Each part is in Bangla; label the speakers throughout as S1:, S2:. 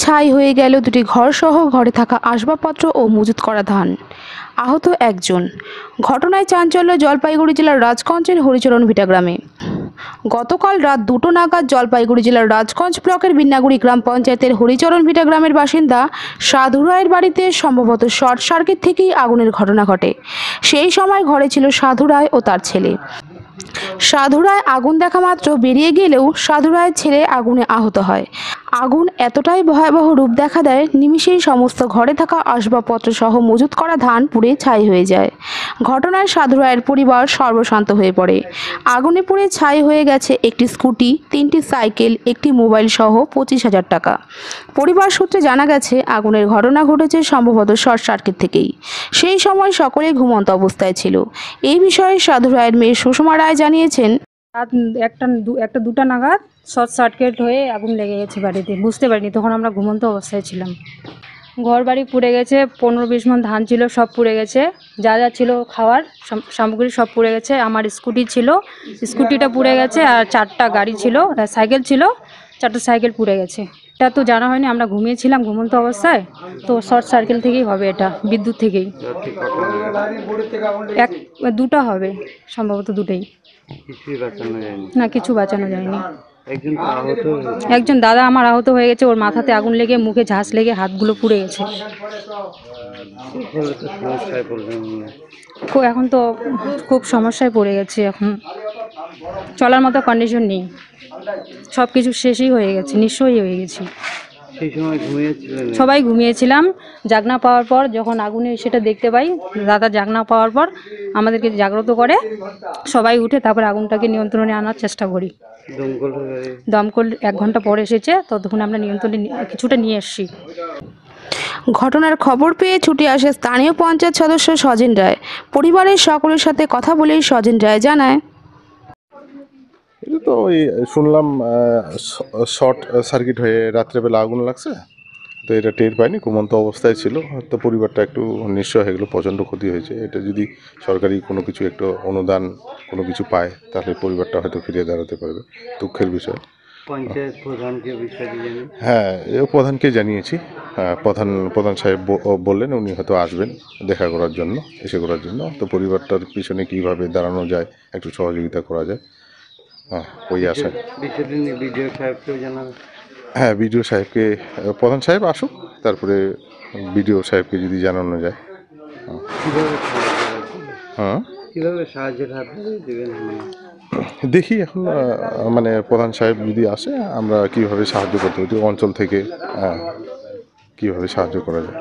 S1: ছাই হয়ে গেল দুটি ঘরসহ ঘরে থাকা আসবাবপত্র ও মজুত করা ধান। আহত একজন। ঘটনায় চাঞ্চল্য জলপাইগুড়ি জেলার রাজগঞ্জের হরিচরণ ভিটা গ্রামে। গতকাল রাত 2টো নাগাদ জলপাইগুড়ি জেলার রাজগঞ্জ ব্লকের বিন্নাগুড়ি গ্রাম পঞ্চায়েতের হরিচরণ ভিটা গ্রামের বাসিন্দা সাধু রায়ের বাড়িতে সম্ভবত শর্ট সার্কিট থেকেই আগুনের ঘটনা ঘটে। সেই সময় ঘরে ছিল সাধু রায় ও তার ছেলে। সাধু রায় আগুন দেখা মাত্র বেরিয়ে গেলেও সাধু রায়ের ছেলে আগুনে আহত হয়। আগুন এতটাই ভয়াবহ রূপ দেখা দেয়, নিমিষেই সমস্ত ঘরে থাকা আসবাবপত্র সহ মজুত করা ধান পুড়ে ছাই হয়ে যায়। ঘটনায় সাধু রায়ের পরিবার সর্বশান্ত হয়ে পড়ে। আগুনে পুড়ে ছাই হয়ে গেছে একটি স্কুটি, 3টি সাইকেল, একটি মোবাইল সহ 25,000 টাকা। পরিবার সূত্রে জানা গেছে আগুনের ঘটনা ঘটেছে সম্ভবত শর্ট সার্কিট থেকেই। সেই সময় সকলেই ঘুমন্ত অবস্থায় ছিল। এই বিষয়ে সাধু রায়ের মেয়ে সুষমা রায় জানিয়েছেন,
S2: রাত একটা দুটা নাগাদ শর্ট সার্কিট হয়ে আগুন লেগে গেছে বাড়িতে। বুঝতে পারিনি, তখন আমরা ঘুমন্ত অবস্থায় ছিলাম। ঘর বাড়ি পুড়ে গেছে, 15-20 মণ ধান ছিল, সব পুড়ে গেছে। যা যা ছিল খাওয়ার সামগ্রী সব পুড়ে গেছে। আমার স্কুটি ছিল, স্কুটিটা পুড়ে গেছে। আর 4টা গাড়ি ছিল, সাইকেল ছিল, 4টা সাইকেল পুড়ে গেছে। এটা তো জানা হয়নি, আমরা ঘুমিয়েছিলাম ঘুমন্ত অবস্থায়। তো শর্ট সার্কিট থেকেই হবে, এটা বিদ্যুৎ থেকেই। দুটো হবে সম্ভবত, দুটোই। না, কিছু বাঁচানো যায়নি। একজন দাদা আমার আহত হয়ে গেছে, ওর মাথাতে আগুন লেগে, মুখে ঝাঁস লেগে হাতগুলো পুড়ে গেছে। এখন তো খুব সমস্যায় পড়ে গেছে। এখন চলার মতো কন্ডিশন নেই, সব কিছু শেষই হয়ে গেছে, নিঃস্বই হয়ে গেছি। সবাই ঘুমিয়েছিলাম। জাগনা পাওয়ার পর যখন আগুনে সেটা দেখতে পাই, দাদা জাগনা পাওয়ার পর আমাদেরকে জাগ্রত করে, সবাই উঠে তারপর আগুনটাকে নিয়ন্ত্রণে আনার চেষ্টা করি। দমকল 1 ঘন্টা পরে এসেছে, ততক্ষণ আমরা নিয়ন্ত্রণে কিছুটা নিয়ে এসেছি।
S1: ঘটনার খবর পেয়ে ছুটে আসে স্থানীয় পঞ্চায়েত সদস্য সজেন রায়। পরিবারের সকলের সাথে কথা বলেই সজেন রায় জানায়,
S3: এটা তো ওই শুনলাম শর্ট সার্কিট হয়ে রাত্রেবেলা আগুন লাগছে, তো এটা টের পাইনি, ঘুমন্ত অবস্থায় ছিল। তো পরিবারটা একটু নিঃস্ব হয়ে গেলো, প্রচণ্ড ক্ষতি হয়েছে। এটা যদি সরকারি কোনো কিছু একটু অনুদান কোনো কিছু পায়, তাহলে পরিবারটা হয়তো ফিরে দাঁড়াতে পারবে। দুঃখের বিষয়।
S4: পঞ্চায়েত প্রধানকে বিষয়টি জানি।
S3: হ্যাঁ, প্রধানকে জানিয়েছি। প্রধান সাহেব বললেন উনি হয়তো আসবেন দেখা করার জন্য, এসে করার জন্য। তো পরিবারটার পিছনে কীভাবে দাঁড়ানো যায়, একটু সহযোগিতা করা যায়, হ্যাঁ, ওই আশা।
S4: বিষয়টি নিয়ে বিডিও সাহেবকেও জানাবে।
S3: হ্যাঁ, বিডিও সাহেবকে, প্রধান সাহেব আসুক, তারপরে বিডিও সাহেবকে যদি জানানো যায়। হ্যাঁ,
S4: কীভাবে সাহায্যের হাত দেবেন?
S3: দেখি এখন মানে প্রধান সাহেব যদি আসে, আমরা কিভাবে সাহায্য করতে পারি অঞ্চল থেকে, কিভাবে সাহায্য করা যায়।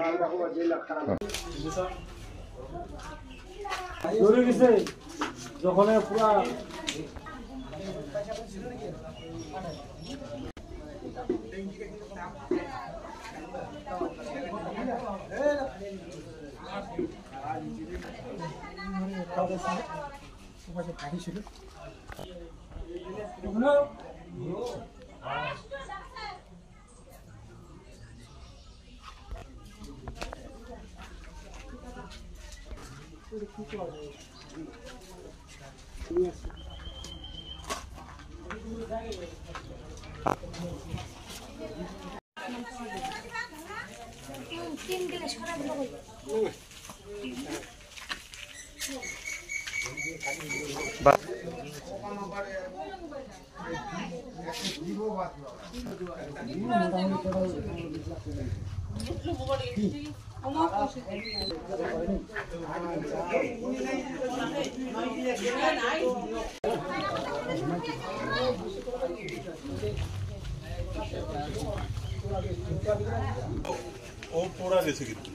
S3: ও পড়া গেছে কিন্তু